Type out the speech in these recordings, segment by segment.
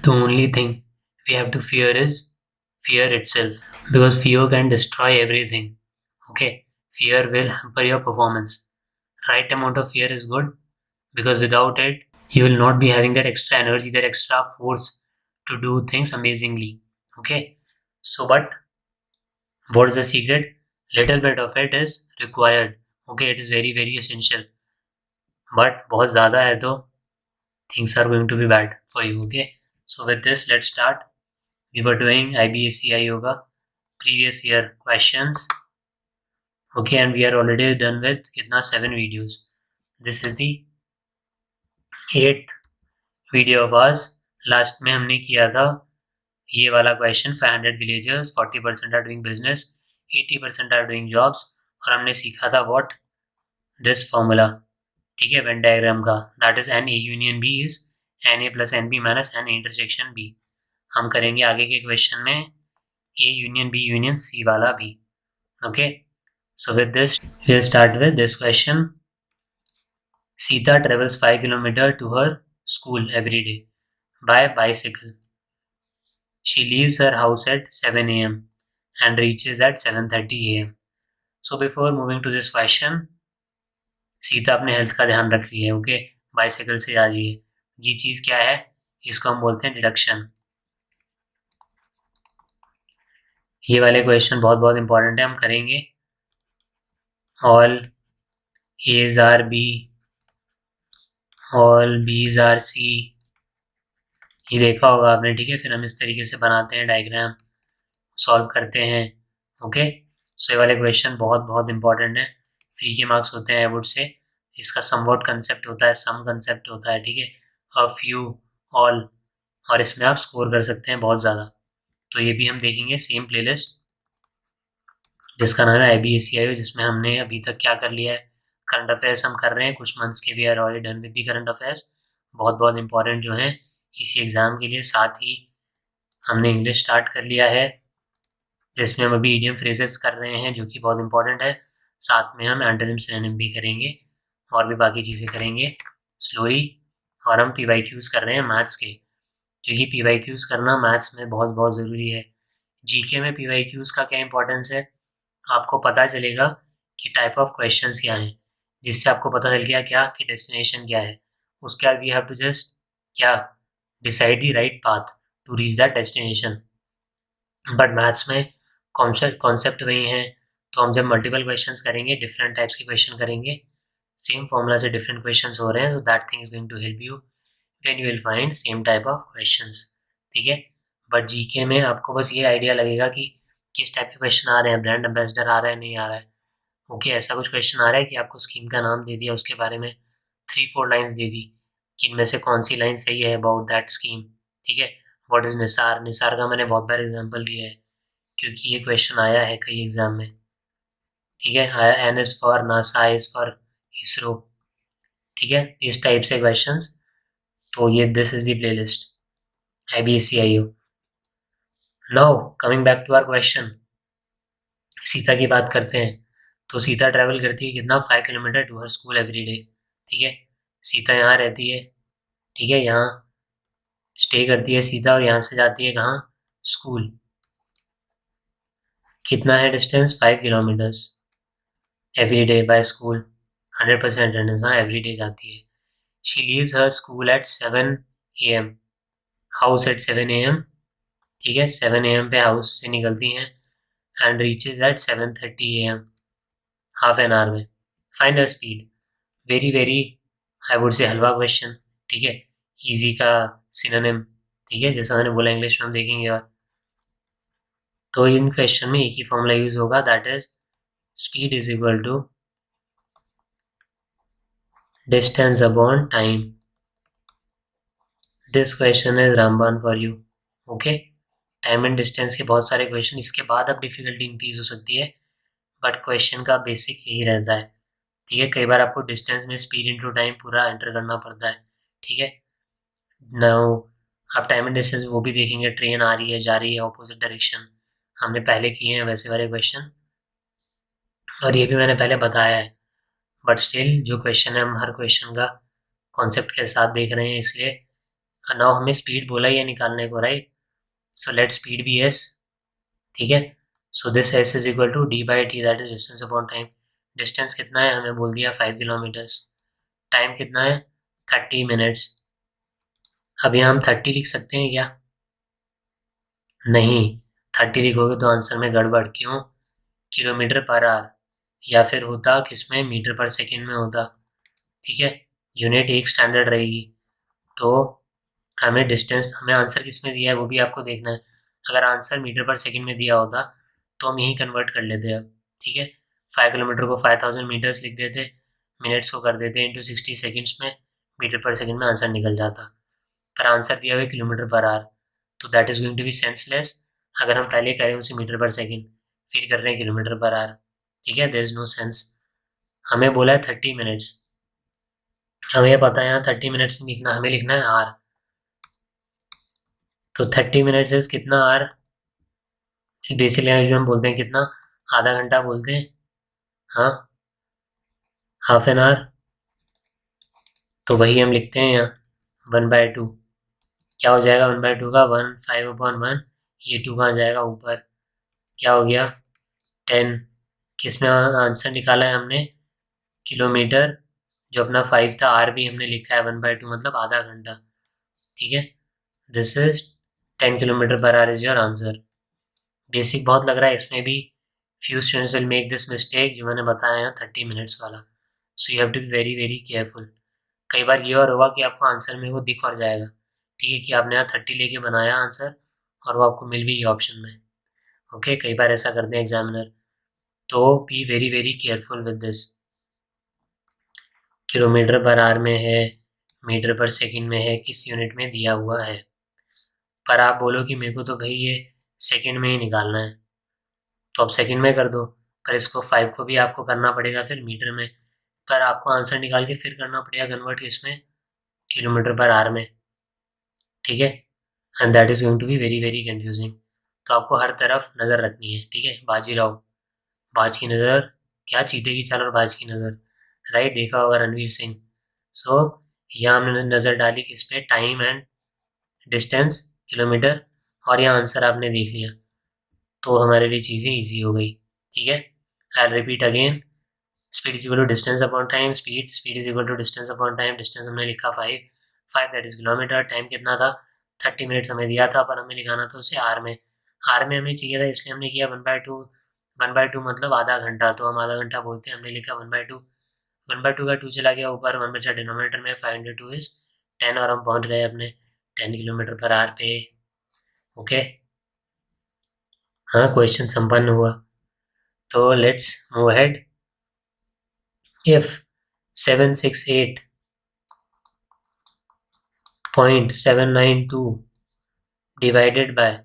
The only thing we have to fear is fear itself, because fear can destroy everything. Okay, fear will hamper your performance. Right amount of fear is good, because without it, you will not be having that extra energy, that extra force to do things amazingly. Okay, so but what is the secret? Little bit of it is required. Okay, it is very very essential. But बहुत ज़्यादा है तो things are going to be bad for you. Okay, so with this, let's start. We were doing IBSCI yoga previous year questions. Okay, and we are already done with kitna 7 videos. This is the 8th video of ours. Last में हमने किया था ये वाला question, 500 villagers, 40% are doing business, 80% are doing jobs, और हमने सीखा था व्हाट दिस फॉर्मूला, ठीक है, वेन डायग्राम का, that is n A union B is n A plus n B minus n intersection B. हम करेंगे आगे के क्वेश्चन में A union B union C वाला भी. Okay, so with this we'll start with this question. Sita travels 5 kilometers to her school every day by bicycle. She leaves her house at 7 a.m. and reaches at 7:30 a.m. So before moving to this question, Sita अपने health का ध्यान रख रही है. Okay, bicycle से जा रही है. ये चीज़ क्या है? इसको हम बोलते हैं डिडक्शन. ये वाले क्वेश्चन बहुत बहुत इंपॉर्टेंट है, हम करेंगे. All A's are B, all B's are C, ये देखा होगा आपने, ठीक है. फिर हम इस तरीके से बनाते हैं डायग्राम, सॉल्व करते हैं. ओके, सो ये वाले क्वेश्चन बहुत बहुत इंपॉर्टेंट है. फ्री के मार्क्स होते हैं वुड से. इसका समवॉट कंसेप्ट होता है, सम कंसेप्ट होता है, ठीक है, अ फ्यू, ऑल, और इसमें आप स्कोर कर सकते हैं बहुत ज़्यादा. तो ये भी हम देखेंगे सेम प्लेलिस्ट जिसका नाम है IBSCI, जिसमें हमने अभी तक क्या कर लिया है. करंट अफेयर्स हम कर रहे हैं, कुछ मंथ्स के भी are already done with the current affairs, बहुत बहुत इंपॉर्टेंट जो हैं इसी एग्ज़ाम के लिए. साथ ही हमने इंग्लिश स्टार्ट कर लिया है, जिसमें हम अभी इडियम फ्रेजेस कर रहे हैं जो कि बहुत इंपॉर्टेंट है. साथ में हम एंटोनिम सिनोनिम भी करेंगे और भी बाकी चीज़ें करेंगे स्लोली. और हम PYQs कर रहे हैं मैथ्स के, क्योंकि PYQs करना मैथ्स में बहुत बहुत ज़रूरी है. GK में PYQs का क्या इंपॉर्टेंस है, आपको पता चलेगा कि टाइप ऑफ क्वेश्चंस क्या हैं, जिससे आपको पता चल गया क्या कि डेस्टिनेशन क्या है. उसके बाद वी हैव टू जस्ट क्या decide the right path to reach that destination. But maths में कॉन्सेप्ट वही हैं, तो हम जब मल्टीपल क्वेश्चंस करेंगे, डिफरेंट टाइप्स के क्वेश्चन करेंगे, सेम फॉर्मूला से डिफरेंट क्वेश्चंस हो रहे हैं, तो that thing is going to help you when you will find same type of questions, ठीक है. बट GK में आपको बस ये आइडिया लगेगा कि किस टाइप के क्वेश्चन आ रहे हैं, ब्रांड एम्बेसडर आ रहा है नहीं आ रहा है. ओके, ऐसा कुछ क्वेश्चन आ रहा है कि आपको स्कीम का नाम दे दिया, उसके बारे में 3-4 लाइन्स दे दी कि इनमें से कौन सी लाइन सही है अबाउट दैट स्कीम, ठीक है. व्हाट इज़ निसार, निसार का मैंने बहुत बार एग्जांपल दिया है क्योंकि ये क्वेश्चन आया है कई एग्जाम में, ठीक है. N is for NASA, is for ISRO, ठीक है, इस टाइप से क्वेश्चंस. तो ये this is the playlist IBSCIO. Now coming back to our question, Sita की बात करते हैं. तो सीता ट्रैवल करती है कितना, 5 kilometre to her school every day, ठीक है. सीता यहाँ रहती है, ठीक है, यहाँ स्टे करती है सीता, और यहाँ से जाती है कहाँ, स्कूल. कितना है distance, 5 kilometres every day by school, 100% attendance, हाँ एवरी डे जाती है. She leaves her school at 7 AM, house at 7 AM, ठीक है, 7 AM पे हाउस से निकलती हैं and reaches at 7:30 AM, half an hour में. Find her speed. Very very I would say हलवा क्वेश्चन, ठीक है, इजी का सिनोनिम, ठीक है, जैसा मैंने बोला इंग्लिश में हम देखेंगे. और तो इन क्वेश्चन में एक ही फॉर्मूला यूज होगा, that is speed is equal to distance upon time. This question is रामबान for you. Okay, time and distance के बहुत सारे क्वेश्चन, इसके बाद अब डिफिकल्टी इंक्रीज हो सकती है, बट क्वेश्चन का बेसिक यही रहता है, ठीक है. कई बार आपको डिस्टेंस में स्पीड इंटू टाइम पूरा एंटर करना पड़ता है, ठीक है. नाउ आप टाइम एंड डिस्टेंस वो भी देखेंगे, ट्रेन आ रही है जा रही है ऑपोजिट डायरेक्शन, हमने पहले किए हैं वैसे वाले क्वेश्चन, और ये भी मैंने पहले बताया है. बट स्टिल जो क्वेश्चन है हम हर क्वेश्चन का कॉन्सेप्ट के साथ देख रहे हैं, इसलिए नाउ हमें स्पीड बोला ही है निकालने को, right? So let speed be S, ठीक है। So this S is equal to D by T, that is distance upon time. Distance कितना है हमें बोल दिया 5 किलोमीटर्स। टाइम कितना है 30 मिनट्स। अब यहाँ हम 30 लिख सकते हैं क्या? नहीं, 30 लिखोगे तो आंसर में गड़बड़। क्यों? किलोमीटर पर आवर, या फिर होता किसमें, मीटर पर सेकेंड में होता, ठीक है। यूनिट एक स्टैंडर्ड रहेगी। तो हमें डिस्टेंस, हमें आंसर किस में दिया है वो भी आपको देखना है। अगर आंसर मीटर पर सेकेंड में दिया होता तो हम यही कन्वर्ट कर लेते अब, ठीक है। 5 किलोमीटर को 5000 मीटर्स लिख देते, मिनट्स को कर देते इंटू 60 सेकेंड्स में, मीटर पर सेकेंड में आंसर निकल जाता। पर आंसर दिया हुआ है kilometre per hour, so that is going to be senseless. अगर हम पहले करें उसे मीटर पर सेकेंड, फिर कर रहे हैं किलोमीटर पर आवर, ठीक है, देयर इज़ नो सेंस। हमें बोला है 30 मिनट्स, हमें ये पता है यहाँ 30 मिनट्स लिखना, हमें लिखना है आर। तो 30 मिनट्स इज कितना आर, बेसिक लैंग्वेज में हम बोलते हैं कितना, आधा घंटा बोलते हैं, हाँ, हाफ एन आवर। तो वही हम लिखते हैं यहाँ 1/2। क्या हो जाएगा 1/2 का 1, 5/1, ये 2 कहाँ जाएगा ऊपर, क्या हो गया 10। किस में आंसर निकाला है हमने, किलोमीटर, जो अपना 5 था, आर भी हमने लिखा है 1/2 मतलब आधा घंटा, ठीक है। This is 10 kilometre per hour is your answer. Basic बहुत लग रहा है, इसमें भी few students will make this mistake जो मैंने बताया यहाँ 30 मिनट्स वाला। So you have to be very very careful. कई बार ये और होगा कि आपको आंसर में वो दिख और जाएगा, ठीक है, कि आपने यहाँ 30 लेके बनाया आंसर और वो आपको मिल भी ये ऑप्शन में, ओके। कई बार ऐसा करते हैं एग्जामिनर, तो B very very careful with this. Kilometre per our में है, मीटर पर सेकंड में है, किस यूनिट में दिया हुआ है। पर आप बोलो कि मेरे को तो भाई ये सेकंड में ही निकालना है, तो आप सेकंड में कर दो, पर इसको 5 को भी आपको करना पड़ेगा फिर मीटर में, पर आपको आंसर निकाल के फिर करना पड़ेगा कन्वर्ट किसमें, किलोमीटर पर आवर में, ठीक है। And that is going to be very very confusing. तो आपको हर तरफ नज़र रखनी है, ठीक है। बाजीराव, बाज की नज़र, क्या चीते की चाल और बाज की नज़र, राइट, देखा होगा रणवीर सिंह। सो यहाँ हमने नज़र डाली किस पे, टाइम एंड डिस्टेंस, किलोमीटर, और यहाँ आंसर आपने देख लिया, तो हमारे लिए चीज़ें ईजी हो गई, ठीक है। I repeat again, speed is equal to distance upon time, speed is equal to distance upon time, distance हमने लिखा 5 दैट इज किलोमीटर, टाइम कितना था 30 मिनट्स हमें दिया था, पर हमें लिखाना था उसे आर में, आर में हमें चाहिए था इसलिए हमने किया 1/2, 1/2 मतलब आधा घंटा, तो हम आधा घंटा बोलते हैं, हमने लिखा 1/2, 1/2 का 2 चला गया ऊपर, 1 बचा डिनोमिनेटर में, 5 × 2 इज 10, और हम पहुंच गए अपने 10 किलोमीटर पर आवर पे, ओके। हाँ, क्वेश्चन संपन्न हुआ। तो let's move ahead. If 768.792 divided by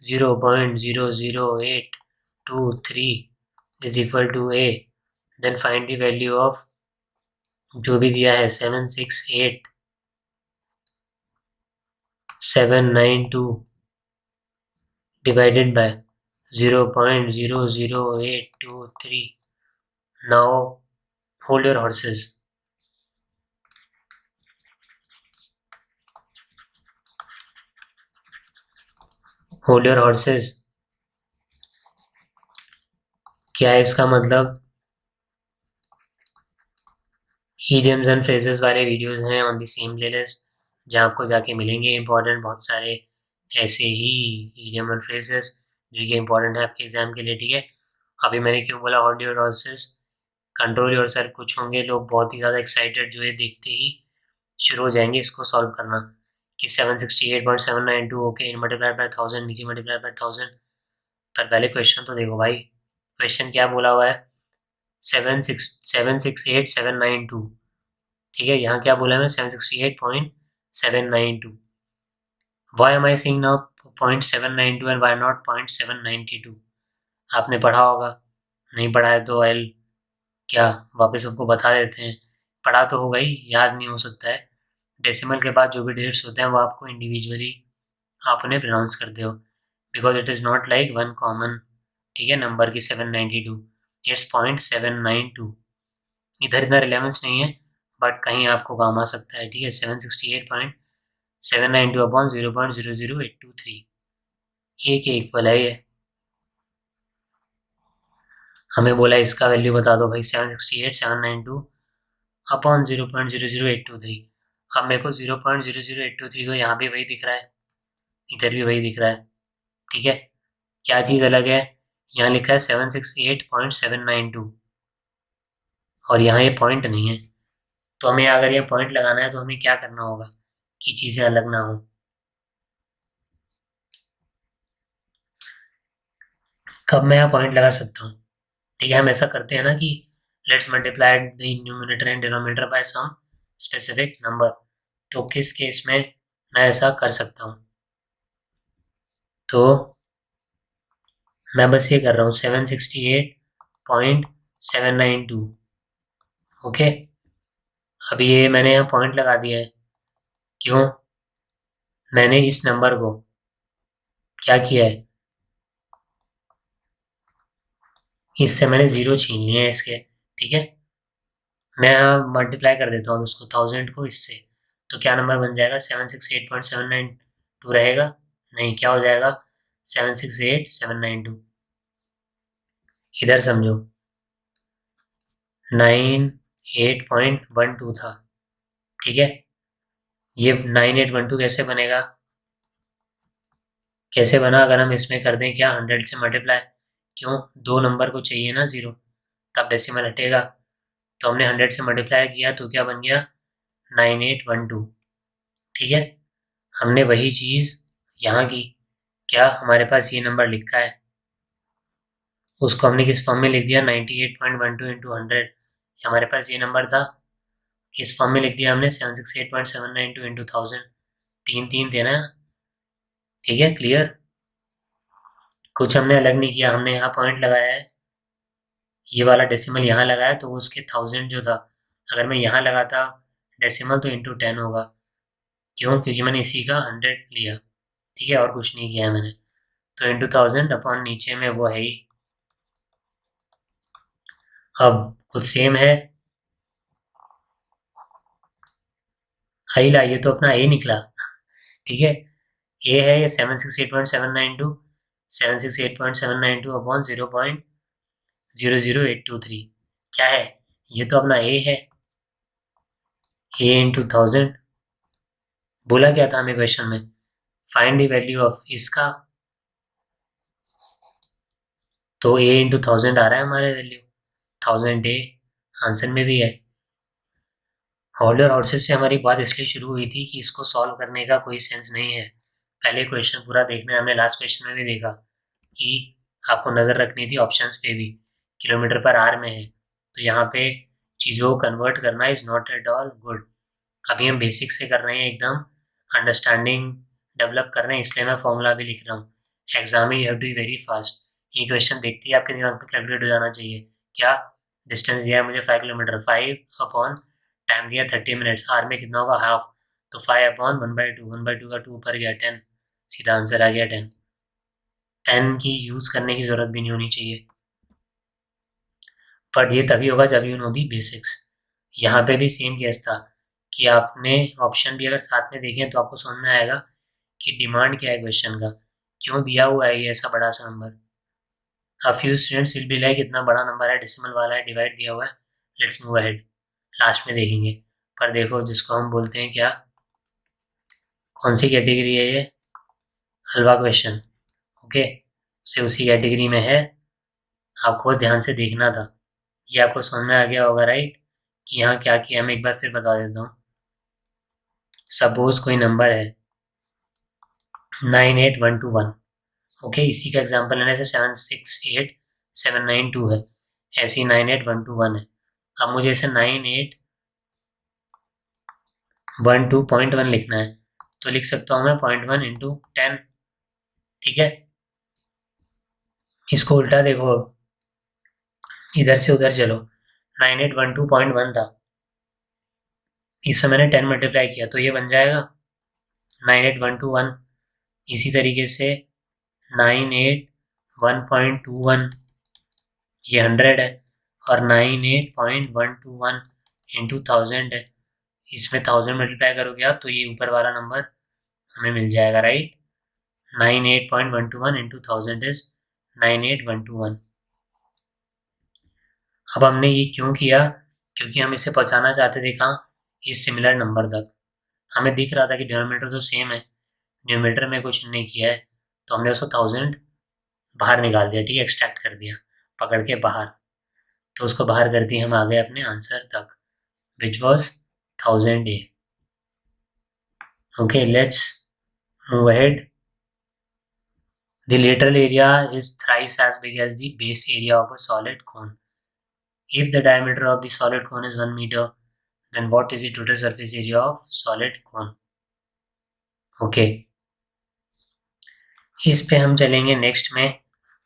0.00823 is equal to a, then find the value of, जो भी दिया है 768.792 divided by 0.00823. Now hold your horses. Hold your horses. क्या है इसका मतलब? idioms एंड फ्रेजेस वाले वीडियोस हैं ऑन द सेम प्लेलिस्ट, जहाँ आपको जाके मिलेंगे इंपॉर्टेंट बहुत सारे ऐसे ही idiom एंड फ्रेजेस जो कि इंपॉर्टेंट है आपके एग्जाम के लिए, ठीक है। अभी मैंने क्यों बोला hold your horses, control your self. कुछ होंगे लोग बहुत ही ज़्यादा एक्साइटेड जो है देखते ही शुरू हो जाएंगे इसको सॉल्व करना, कि 768.792 ओके मल्टीप्लाइड बाय 1000, नीचे मल्टीप्लाइड बाय 1000। पर पहले क्वेश्चन तो देखो भाई, क्वेश्चन क्या बोला हुआ है, 768.792, ठीक है। यहाँ क्या बोला है, मैं 768.792। Why am I sing now 0.792 and why not 0.792? आपने पढ़ा होगा, नहीं पढ़ा है तो आई क्या वापस आपको बता देते हैं। पढ़ा तो होगा ही, याद नहीं हो सकता है। डेसिमल के बाद जो भी डेट्स होते हैं वो आपको इंडिविजुअली आप उन्हें प्रोनाउंस करते हो, because it is not like one common, ठीक है, नंबर की 792, इट्स 0.792। इधर इतना रिलेवेंस नहीं है, बट कहीं आपको काम आ सकता है, ठीक है। 792 अपॉन 0.00823 ये के इक्वल है ये। हमें बोला इसका वैल्यू बता दो भाई 768,792 अपॉन 0.00823। अब मेरे को 0.00823 तो यहाँ भी वही दिख रहा है, इधर भी वही दिख रहा है, ठीक है। क्या चीज़ अलग है, यहाँ लिखा है 768.792 और यहाँ ये पॉइंट नहीं है। तो हमें अगर ये पॉइंट लगाना है तो हमें क्या करना होगा कि चीज़ें अलग ना हो। कब मैं यहाँ पॉइंट लगा सकता हूँ, ठीक है। हम ऐसा करते हैं ना कि let's multiply the numerator and denominator by some specific number. तो किस केस में मैं ऐसा कर सकता हूँ, तो मैं बस ये कर रहा हूँ 768.792, ओके। अभी ये मैंने यहाँ पॉइंट लगा दिया है, क्यों, मैंने इस नंबर को क्या किया है, इससे मैंने ज़ीरो छीन लिया है इसके, ठीक है। मैं यहाँ मल्टीप्लाई कर देता हूँ उसको 1000 को इससे, तो क्या नंबर बन जाएगा 768.792 रहेगा, नहीं, क्या हो जाएगा 768,792। इधर समझो 98.12 था, ठीक है। ये 9812 कैसे बनेगा, कैसे बना, अगर हम इसमें कर दें क्या 100 से मल्टीप्लाई, क्यों, दो नंबर को चाहिए ना ज़ीरो, तब डेसिमल हटेगा। तो हमने 100 से मल्टीप्लाई किया तो क्या बन गया 9812, ठीक है। हमने वही चीज़ यहाँ की, क्या हमारे पास ये नंबर लिखा है, उसको हमने किस फॉर्म में लिख दिया 98.12 इंटू 100, हमारे पास ये नंबर था, किस फॉर्म में लिख दिया हमने 768.792 इंटू 1000, तीन तीन देना, ठीक है, क्लियर। कुछ हमने अलग नहीं किया, हमने यहाँ पॉइंट लगाया है, ये वाला डेसिमल यहाँ लगाया, तो उसके 1000 जो था, अगर मैं यहाँ लगाता डेसिमल तो इंटू 10 होगा, क्यों, क्योंकि मैंने इसी का 100 लिया, ठीक है, और कुछ नहीं किया है मैंने। तो इंटू 1000 अपॉन नीचे में वो है ही, अब कुछ सेम है, हाई ला, ये तो अपना ए निकला, ठीक है। ए है ये 768.792, 768.792 अपॉन 0.00823, क्या है, ये तो अपना ए है, ए इंटू 1000। बोला क्या था हमें क्वेश्चन में, फाइंड द वैल्यू ऑफ इसका, तो ए इंटू 1000 आ रहा है हमारे वैल्यू, 1000 ए आंसर में भी है। हॉल और हॉर्सेस से हमारी बात इसलिए शुरू हुई थी कि इसको सॉल्व करने का कोई सेंस नहीं है, पहले क्वेश्चन पूरा देखना है, हमने लास्ट क्वेश्चन में भी देखा कि आपको नज़र रखनी थी ऑप्शंस पे भी, किलोमीटर पर आवर में है, तो यहाँ पे चीज़ों को कन्वर्ट करना is not at all good. अभी हम बेसिक से कर रहे हैं, एकदम अंडरस्टैंडिंग डेवलप कर रहे हैं, इसलिए मैं फॉर्मूला भी लिख रहा हूँ। एग्जाम में you have to be very fast, ये क्वेश्चन देखते ही आपके दिमाग में कैलकुलेट हो जाना चाहिए। क्या डिस्टेंस दिया है मुझे 5 किलोमीटर, 5 अपॉन टाइम दिया 30 मिनट्स, आर में कितना होगा हाफ, तो 5 अपॉन 1/2, 1/2 का 2 ऊपर गया 10, सीधा आंसर आ गया 10। पेन की यूज़ करने की ज़रूरत भी नहीं होनी चाहिए, बट ये तभी होगा जब यू नो दी बेसिक्स। यहाँ पे भी सेम केस था कि आपने ऑप्शन भी अगर साथ में देखें तो आपको समझ में आएगा कि डिमांड क्या है क्वेश्चन का, क्यों दिया हुआ है ये ऐसा बड़ा सा number. A few students will be like इतना बड़ा नंबर है, डेसिमल वाला है, डिवाइड दिया हुआ है, लेट्स मूव अहेड, लास्ट में देखेंगे। पर देखो जिसको हम बोलते हैं क्या, कौन सी कैटेगरी है ये, हलवा क्वेश्चन, ओके, से उसी कैटेगरी में है, आपको बस ध्यान से देखना था। ये आपको समझ में आ गया होगा राइट, कि यहाँ क्या किया, मैं एक बार फिर बता देता हूँ। सपोज कोई नंबर है 98121, ओके, इसी का एग्जांपल लेने से 768792 है, ऐसे ही 98121 है। अब मुझे इसे 9812.1 लिखना है, तो लिख सकता हूँ मैं 0.1 इंटू 10, ठीक है। इसको उल्टा देखो, इधर से उधर चलो, 9812.1 था, इसमें मैंने 10 मल्टीप्लाई किया तो ये बन जाएगा 98121। इसी तरीके से 981.21 ये 100 है, और 98.121 इंटू 1000 है, इसमें 1000 मल्टीप्लाई करोगे आप तो ये ऊपर वाला नंबर हमें मिल जाएगा, राइट। 98.121 into 1000 is 98121। अब हमने ये क्यों किया, क्योंकि हम इसे पहुंचाना चाहते थे कहाँ, इस सिमिलर नंबर तक। हमें दिख रहा था कि डिनोमिनेटर तो सेम है, न्यूमरेटर में कुछ नहीं किया है, तो हमने उसको 1000 बाहर निकाल दिया, ठीक है, एक्सट्रैक्ट कर दिया पकड़ के बाहर। तो उसको बाहर कर दिए, हम आ गए अपने आंसर तक, which was 1000 A। Okay, let's move ahead. The lateral area is thrice as big as the base area of a solid cone. If the diameter of the solid cone is 1 meter, then what is the total surface area of solid cone? Okay, इस पे हम चलेंगे next में,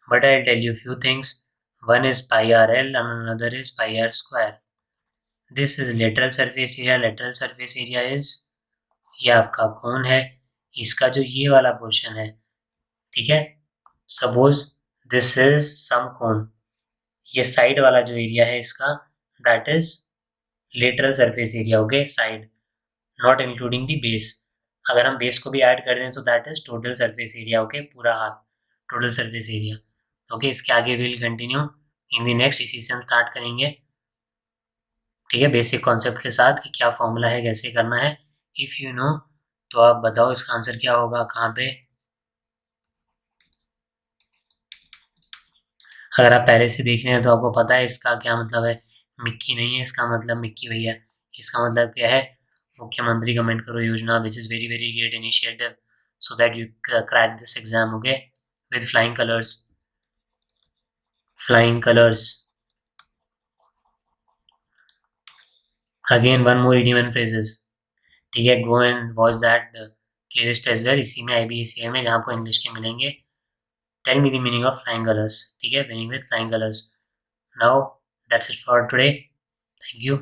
but I'll tell you few things. One is pi RL and another is pi R square. This is lateral surface area. Lateral surface area is, ये आपका कोन है, इसका जो ये वाला पोर्शन है, ठीक है, सपोज दिस इज सम कोन, ये साइड वाला जो एरिया है इसका, that is lateral surface area, okay, side, not including the base. अगर हम बेस को भी ऐड कर दें तो that is total surface area, okay, पूरा हाथ, टोटल सरफेस एरिया। ओके, इसके आगे will continue in the next, इसी से हम स्टार्ट करेंगे, ठीक है, बेसिक कॉन्सेप्ट के साथ कि क्या फॉर्मूला है, कैसे करना है। इफ़ यू नो तो आप बताओ इसका आंसर क्या होगा, कहाँ पे। अगर आप पहले से देख रहे हैं तो आपको पता है इसका क्या मतलब है, मिक्की नहीं है इसका मतलब, मिक्की भैया, इसका मतलब क्या है, मुख्यमंत्री कमेंट करो योजना, which is very very great initiative, so that you crack this exam, okay, with flying colours, flying colours. Again one more idiom and phrases, ठीक है, go and watch that playlist as well, इसी में IBACA में, जहाँ आपको English के मिलेंगे। Tell me the meaning of flying colours, ठीक है, meaning with flying colours. Now that's it for today, thank you.